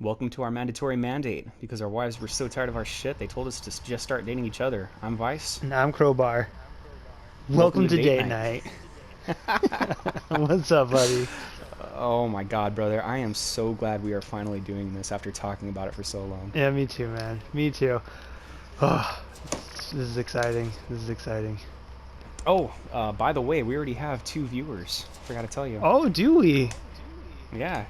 Welcome to our mandatory mandate. Because our wives were so tired of our shit, they told us to just start dating each other. I'm Vice. And I'm Crowbar. Welcome Welcome to to date date night. night. What's up, buddy? Oh my god, brother. I am so glad we are finally doing this after talking about it for so long. Yeah, me too, man. Me too. Oh, this is exciting. This is exciting. Oh, by the way, we already have 2 viewers. Forgot to tell you. Oh, do we? Yeah.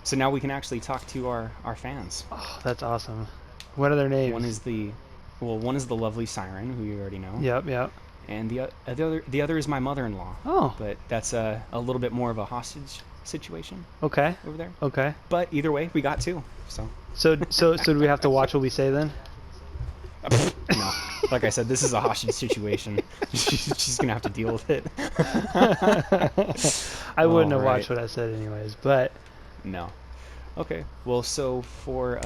So now we can actually talk to our fans. Oh, that's awesome. What are their One names? is the one is the lovely Siren, who you already know. Yep, yep. And the other is my mother-in-law. Oh, But that's a little bit more of a hostage situation okay. over there. Okay. But either way, we got 2. So So do we have to watch what we say then? no, like I said, this is a hostage situation. She's gonna have to deal with it. I wouldn't have Alright. watched what I said anyways, but No. Okay. Well, so for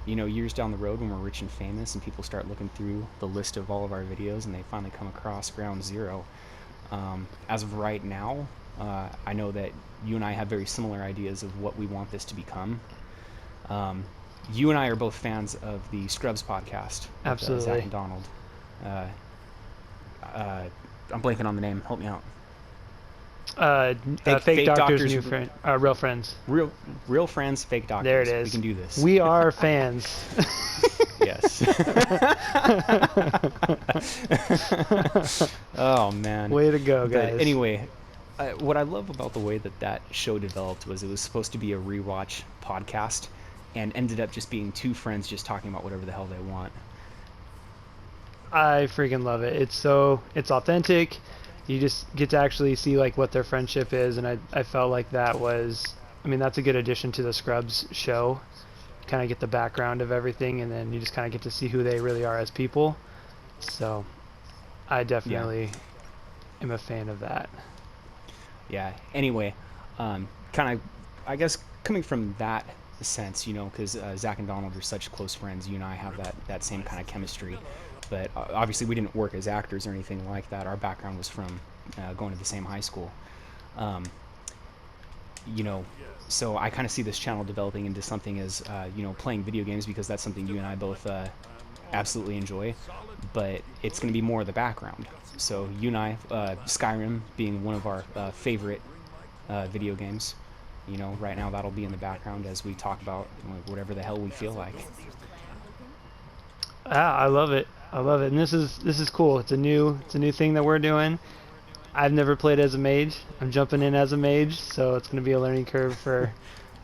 years down the road when we're rich and famous and people start looking through the list of all of our videos and they finally come across Ground Zero, as of right now, I know that you and I have very similar ideas of what we want this to become. You and I are both fans of the Scrubs podcast with Absolutely. Zach and Donald. I'm blanking on the name. Help me out. fake doctors, doctors, new friend, real friends. Real friends, fake doctors. There it is. We can do this. We are fans. Yes. Oh man. Way to go, guys. But anyway, what I love about the way that show developed was it was supposed to be a rewatch podcast, and ended up just being 2 friends just talking about whatever the hell they want. I freaking love it. It's authentic. You just get to actually see like what their friendship is, and I felt like that's a good addition to the Scrubs show. Kind of get the background of everything, and then you just kind of get to see who they really are as people. So I definitely am a fan of that. Yeah. Anyway, kind of, I guess coming from that sense, because Zach and Donald are such close friends, you and I have that same kind of chemistry. But obviously we didn't work as actors or anything like that. Our background was from going to the same high school. So I kind of see this channel developing into something as, playing video games, because that's something you and I both absolutely enjoy. But it's going to be more of the background. So you and I, Skyrim being one of our favorite video games, right now that'll be in the background as we talk about whatever the hell we feel like. I love it. I love it. And this is cool. It's a new thing that we're doing. I've never played as a mage. I'm jumping in as a mage, so it's going to be a learning curve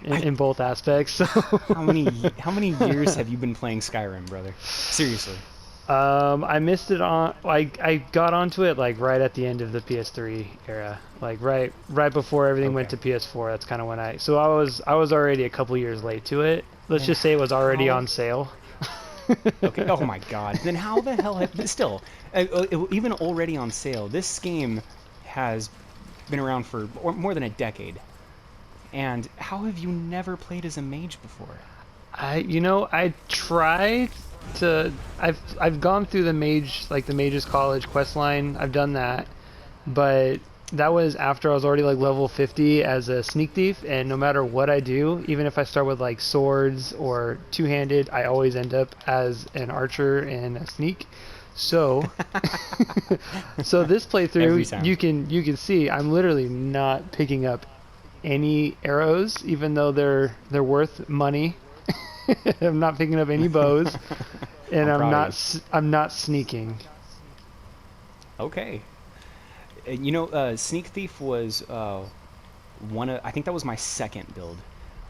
in both aspects. So. How many years have you been playing Skyrim, brother? Seriously. I missed it on. I got onto it like right at the end of the PS3 era, like right before everything went to PS4. That's kind of when I was already a couple years late to it. Let's just say it was already on sale. Okay. Oh my God. Then how the hell even already on sale? This game has been around for more than a decade. And how have you never played as a mage before? I tried to. I've gone through the Mage's College quest line. I've done that, but that was after I was already like level 50 as a sneak thief, and no matter what I do, even if I start with like swords or two-handed, I always end up as an archer and a sneak. So so this playthrough, you can see I'm literally not picking up any arrows, even though they're worth money. I'm not picking up any bows, and I'm not sneaking. Okay. Sneak Thief was I think that was my second build,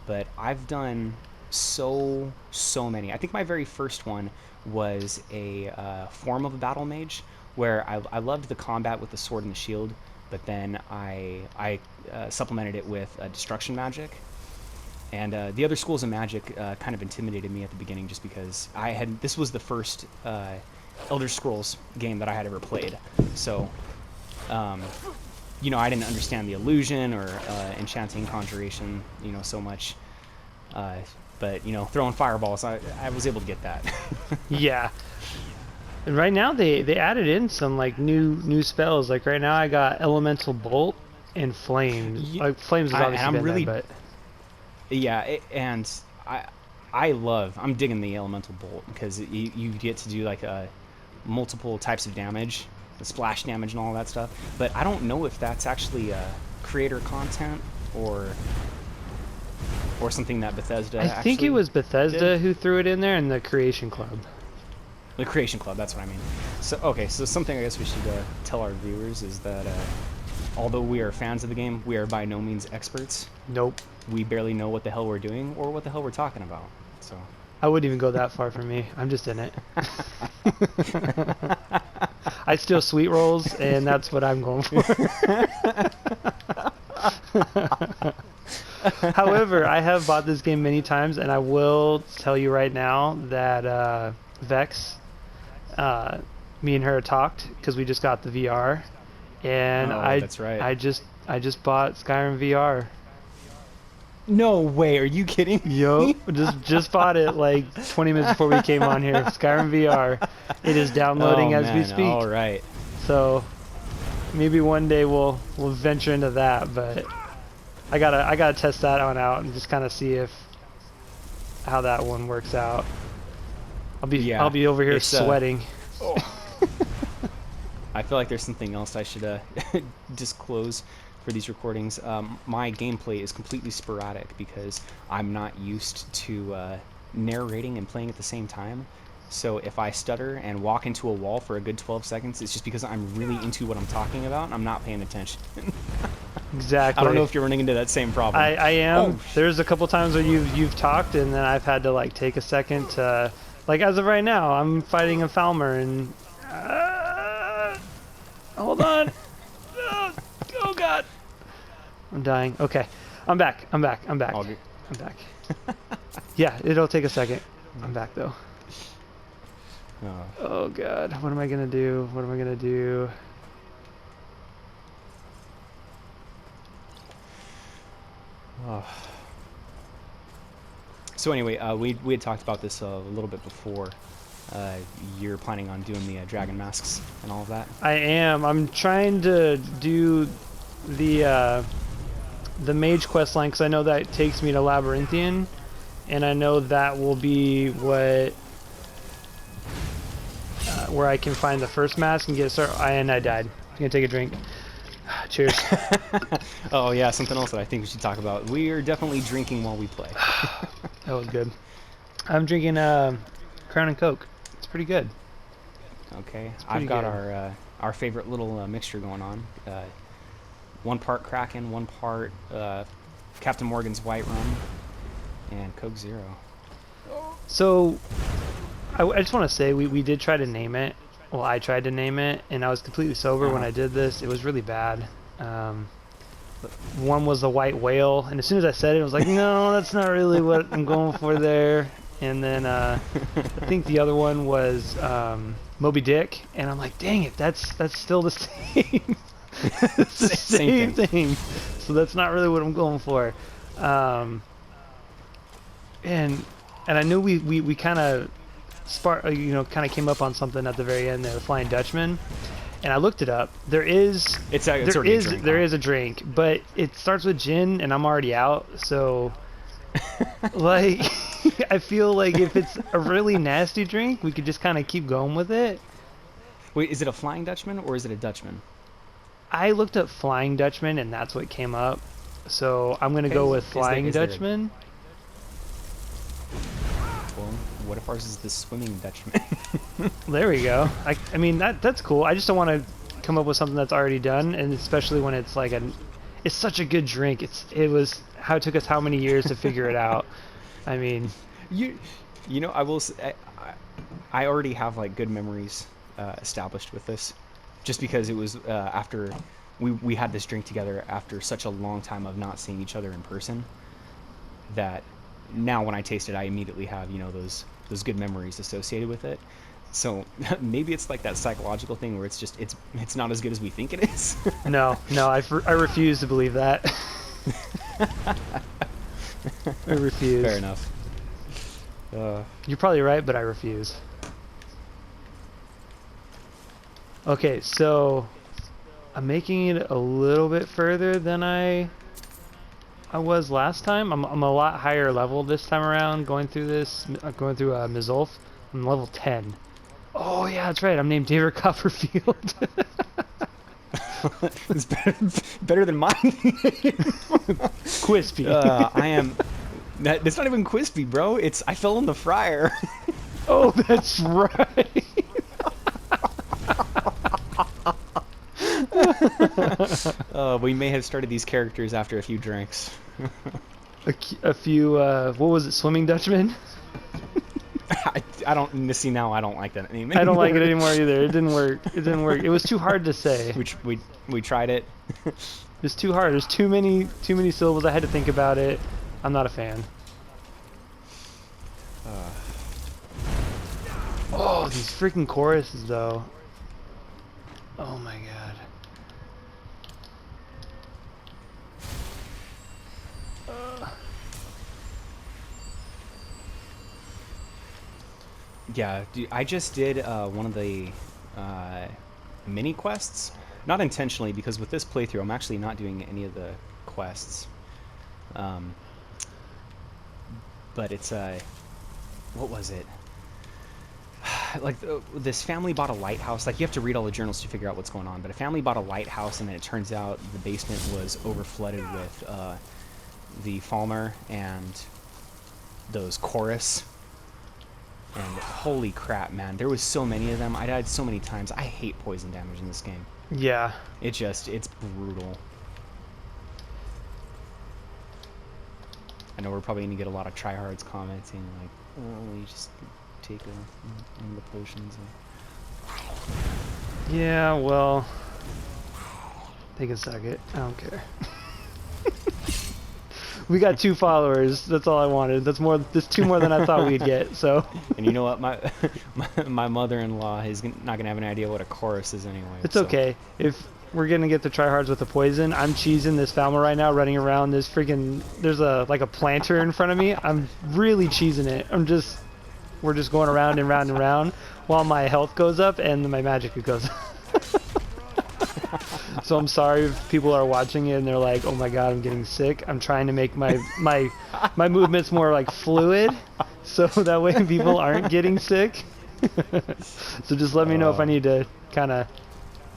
but I've done so many. I think my very first one was a form of a battle mage, where I loved the combat with the sword and the shield, but then I supplemented it with destruction magic. And the other schools of magic kind of intimidated me at the beginning, just because this was the first Elder Scrolls game that I had ever played. So, I didn't understand the illusion or enchanting conjuration, so much. But, throwing fireballs, I was able to get that. Yeah. And right now they added in some like new spells. Like right now I got Elemental Bolt and Flames. Like Flames has obviously been there, but Yeah, and I'm digging the elemental bolt because you get to do like multiple types of damage, the splash damage and all that stuff. But I don't know if that's actually creator content or something that Bethesda I think it actually was Bethesda did. who threw it in there, and the Creation Club. The Creation Club, that's what I mean. So okay, so something I guess we should tell our viewers is that although we are fans of the game, we are by no means experts. Nope. We barely know what the hell we're doing or what the hell we're talking about. So I wouldn't even go that far for me. I'm just in it. I steal sweet rolls, and that's what I'm going for. However, I have bought this game many times, and I will tell you right now that Vex, me and her talked because we just got the VR, and oh, that's right. I just bought Skyrim VR. No way, are you kidding Yup, me? just bought it like 20 minutes before we came on here. Skyrim VR. It is downloading Oh as we man, all speak. right. So maybe one day we'll venture into that, but I gotta test that one out and just kind of see if how that one works out. Yeah, I'll be over here it's sweating. oh. I feel like there's something else I should disclose for these recordings. My gameplay is completely sporadic because I'm not used to narrating and playing at the same time. So if I stutter and walk into a wall for a good 12 seconds, it's just because I'm really into what I'm talking about and I'm not paying attention. Exactly. I don't know if you're running into that same problem. I am. Oh, There's a couple times where you've talked and then I've had to like take a second to, like as of right now, I'm fighting a Falmer and hold on. Oh God. I'm dying. Okay. I'm back. I'm back. I'm back. all good. I'm back. Yeah, it'll take a second. I'm back though. Oh. Oh God. What am I gonna do? What am I gonna do? Oh. So anyway, we had talked about this a little bit before. You're planning on doing the dragon masks and all of that. I am. I'm trying to do the mage quest line because I know that takes me to Labyrinthian, and I know that will be what where I can find the first mask and get started. And I died. I'm gonna take a drink. Cheers. Oh yeah, something else that I think we should talk about. We are definitely drinking while we play. That was good. I'm drinking Crown and Coke. It's pretty good. Okay, pretty I've got good. our favorite little mixture going on. 1 part Kraken, 1 part Captain Morgan's White Rum, and Coke Zero. So I just want to say we did try to name it. Well, I tried to name it, and I was completely sober when I did this. It was really bad. One was the white whale, and as soon as I said it, I was like, no, that's not really what I'm going for there. And then I think the other one was Moby Dick, and I'm like, dang it, that's still the same. It's the Same thing. So that's not really what I'm going for. And I knew we kind of kind of came up on something at the very end there, the Flying Dutchman. And I looked it up. There is already a drink, huh? a drink, but it starts with gin, and I'm already out. So, like, I feel like if it's a really nasty drink, we could just kind of keep going with it. Wait, is it a Flying Dutchman or is it a Dutchman? I looked up Flying Dutchman, and that's what came up. So I'm gonna Okay, go with is Flying there a- Dutchman. Well, what if ours is the Swimming Dutchman? There we go. I mean that's cool. I just don't want to come up with something that's already done, and especially when it's like it's such a good drink. It was how it took us how many years to figure it out. I mean, you know, I will say, I already have like good memories established with this, just because it was after we had this drink together after such a long time of not seeing each other in person, that now when I taste it, I immediately have, you know, those good memories associated with it. So maybe it's like that psychological thing where it's just it's not as good as we think it is. no, I refuse to believe that. I refuse. Fair enough. You're probably right, but I refuse. Okay, so I'm making it a little bit further than I I was last time. I'm a lot higher level this time around. Going through this, going through Mizulf. I'm level 10. Oh yeah, that's right. I'm named David Copperfield. It's better than mine. Quispy. I am. It's not even Quispy, bro. It's I fell in the fryer. Oh, that's right. We may have started these characters after a few drinks. A few. What was it? Swimming Dutchman. I don't see now. I don't like that name I don't like it anymore. anymore either. It didn't work. It didn't work. It was too hard to say. We tried it. It's too hard. There's too many syllables. I had to think about it. I'm not a fan. Oh, these freaking choruses though. Oh my god. Yeah, I just did one of the mini quests. Not intentionally, because with this playthrough, I'm actually not doing any of the quests. But it's what was it? Like this family bought a lighthouse. Like you have to read all the journals to figure out what's going on. But a family bought a lighthouse, and then it turns out the basement was overflooded with the Falmer and those chorus. And holy crap, man, there was so many of them. I died so many times. I hate poison damage in this game. Yeah. It's brutal. I know we're probably gonna get a lot of tryhards commenting like, "Oh, you just take one of the potions." Yeah, well, they can suck it. I don't care. We got 2 followers. That's all I wanted. That's 2 more than I thought we'd get. So. And you know what? My mother-in-law is not gonna have an idea what a chorus is anyway. It's so. okay. If we're gonna get the tryhards with the poison, I'm cheesing this Falmer right now, running around this freaking. There's a planter in front of me. I'm really cheesing it. We're just going around and round and round while my health goes up and my magic goes up. So I'm sorry if people are watching it and they're like, "Oh my god, I'm getting sick." I'm trying to make my movements more like fluid, so that way people aren't getting sick. So just let me know if I need to kind of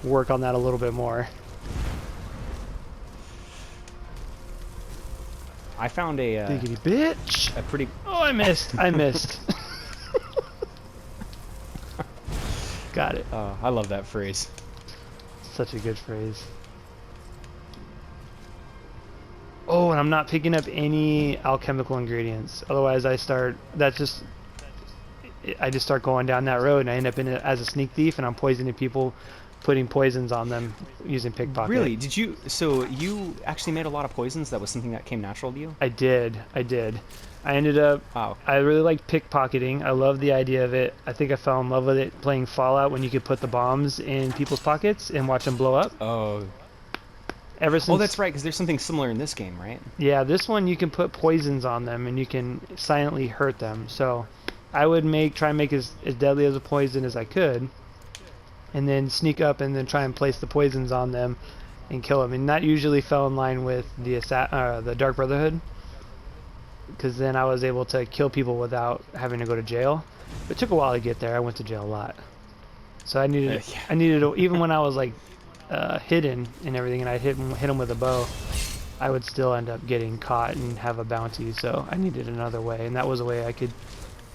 work on that a little bit more. I found a Diggity bitch. a pretty. Oh, I missed. I missed. Got it. I love that phrase. Such a good phrase. Oh, and I'm not picking up any alchemical ingredients. Otherwise, I just start going down that road, and I end up in it as a sneak thief, and I'm poisoning people, putting poisons on them using pickpocket. Really? Did you? So you actually made a lot of poisons? That was something that came natural to you? I did. I ended up. Wow. I really liked pickpocketing. I love the idea of it. I think I fell in love with it playing Fallout when you could put the bombs in people's pockets and watch them blow up. Oh. Ever since. Oh, that's right, because there's something similar in this game, right? Yeah, this one you can put poisons on them and you can silently hurt them. So I would try and make as deadly as a poison as I could, and then sneak up and then try and place the poisons on them and kill them. And that usually fell in line with the Dark Brotherhood, because then I was able to kill people without having to go to jail. It took a while to get there. I went to jail a lot, so I needed even when I was like hidden and everything, and I hit him with a bow, I would still end up getting caught and have a bounty. So I needed another way, and that was a way I could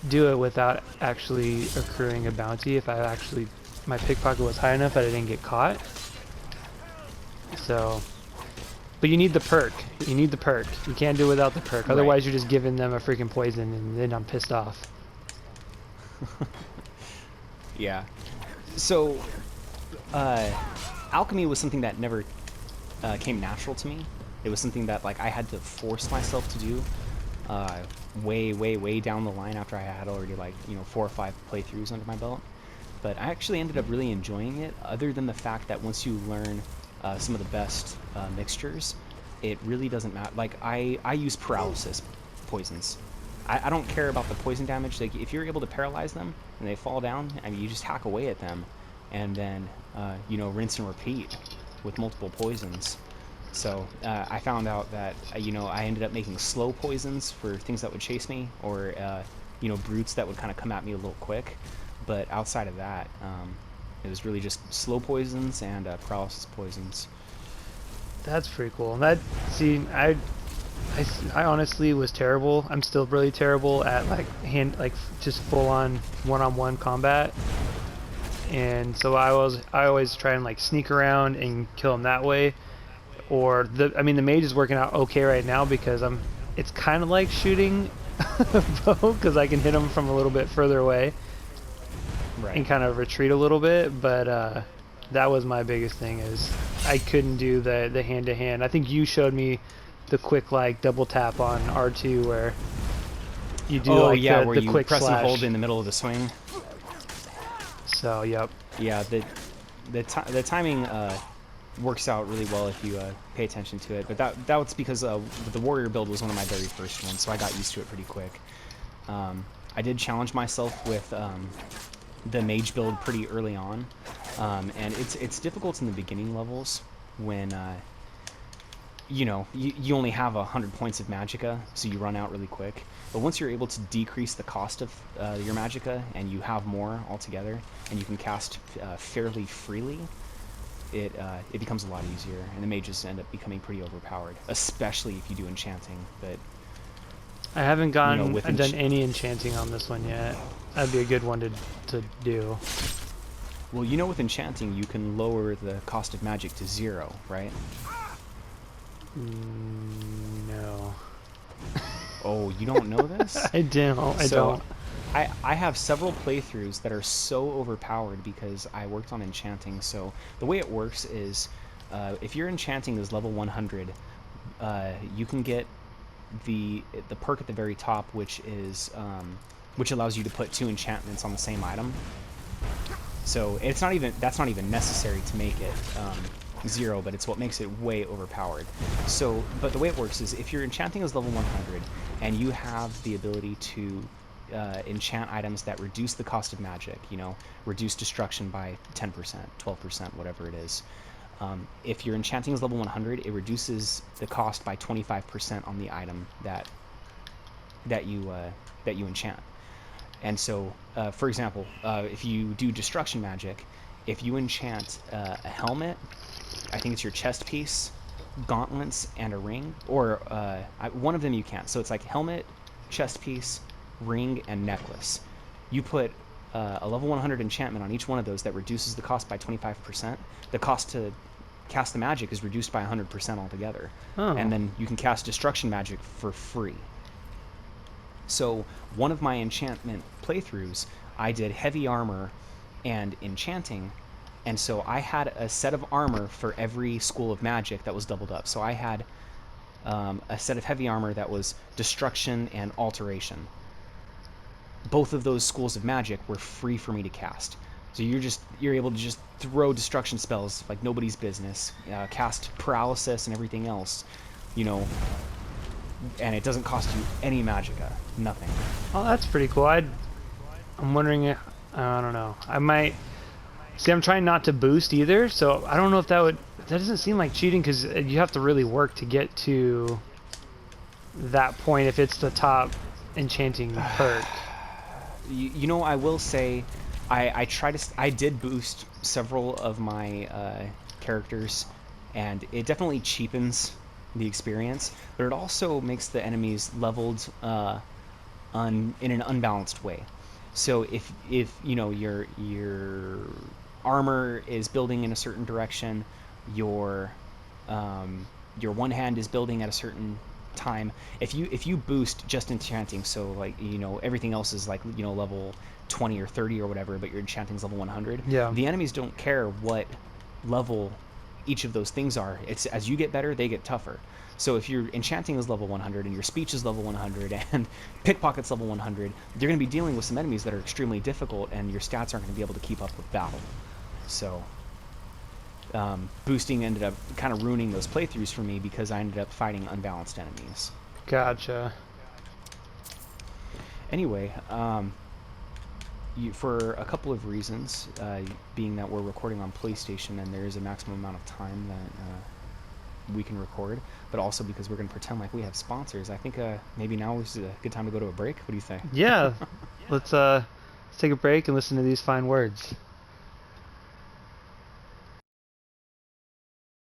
do it without actually accruing a bounty if my pickpocket was high enough that I didn't get caught. So, but you need the perk. You need the perk. You can't do it without the perk. Otherwise, you're just giving them a freaking poison, and then I'm pissed off. Yeah. So, alchemy was something that never came natural to me. It was something that like I had to force myself to do way down the line after I had already 4 or 5 playthroughs under my belt. But I actually ended up really enjoying it, other than the fact that once you learn some of the best mixtures, it really doesn't matter. Like I use paralysis poisons. I don't care about the poison damage. Like if you're able to paralyze them and they fall down, I mean you just hack away at them, and then rinse and repeat with multiple poisons. So I found out that I ended up making slow poisons for things that would chase me, or brutes that would kind of come at me a little quick. But outside of that, it was really just slow poisons and paralysis poisons. That's pretty cool. That see, I honestly was terrible. I'm still really terrible at like just full on one-on-one combat. And so I always try and like sneak around and kill him that way. Or I mean the mage is working out okay right now because it's kind of like shooting a bow because I can hit him from a little bit further away Right. and kind of retreat a little bit. But that was my biggest thing is I couldn't do the hand to hand. I think you showed me the quick like double tap on R2 where you do Oh like yeah, where the you quick press and hold slash. in the middle of the swing. So yep. Yeah, the timing works out really well if you pay attention to it. But that's because the warrior build was one of my very first ones, so I got used to it pretty quick. I did challenge myself with the mage build pretty early on, and it's difficult in the beginning levels when you only have 100 points of magicka, so you run out really quick. But once you're able to decrease the cost of your magicka and you have more altogether, and you can cast fairly freely, it becomes a lot easier, and the mages end up becoming pretty overpowered, especially if you do enchanting. But I haven't done with any enchanting on this one yet. That'd be a good one to do. well, with enchanting, you can lower the cost of magic to 0, right? No. Oh, you don't know this? I don't. I don't. I have several playthroughs that are so overpowered because I worked on enchanting. So the way it works is, if your enchanting is level 100, you can get the perk at the very top, which allows you to put 2 enchantments on the same item. So that's not even necessary to make it 0, but it's what makes it way overpowered. So, but the way it works is if your enchanting is level 100 and you have the ability to enchant items that reduce the cost of magic, reduce destruction by 10%, 12%, whatever it is. If your enchanting is level 100, it reduces the cost by 25% on the item that you enchant. And so, for example, if you do destruction magic, if you enchant a helmet, I think it's your chest piece, gauntlets, and a ring, or one of them you can't. So it's like helmet, chest piece, ring, and necklace. You put a level 100 enchantment on each one of those that reduces the cost by 25%. The cost to cast the magic is reduced by 100% altogether. Oh. And then you can cast destruction magic for free. So one of my enchantment playthroughs, I did heavy armor and enchanting, and so I had a set of armor for every school of magic that was doubled up. So I had a set of heavy armor that was destruction and alteration. Both of those schools of magic were free for me to cast. So you're able to just throw destruction spells like nobody's business, cast paralysis and everything else, and it doesn't cost you any magicka, nothing. Oh, that's pretty cool. I'm wondering if, I don't know. I might see. I'm trying not to boost either, so I don't know if that doesn't seem like cheating because you have to really work to get to that point if it's the top enchanting perk. I will say, I did boost several of my characters, and it definitely cheapens the experience, but it also makes the enemies leveled in an unbalanced way. So if your armor is building in a certain direction, your one hand is building at a certain time. If you boost just enchanting, so like everything else is like level 20 or 30 or whatever, but your enchanting's level 100. Yeah. The enemies don't care what level each of those things are. It's as you get better, they get tougher. So if your enchanting is level 100 and your speech is level 100 and pickpocket's level 100, you're going to be dealing with some enemies that are extremely difficult, and your stats aren't going to be able to keep up with battle. So boosting ended up kind of ruining those playthroughs for me because I ended up fighting unbalanced enemies. Gotcha. Anyway, for a couple of reasons, being that we're recording on PlayStation and there is a maximum amount of time that we can record, but also because we're going to pretend like we have sponsors. I think maybe now is a good time to go to a break. What do you think? Yeah, let's take a break and listen to these fine words.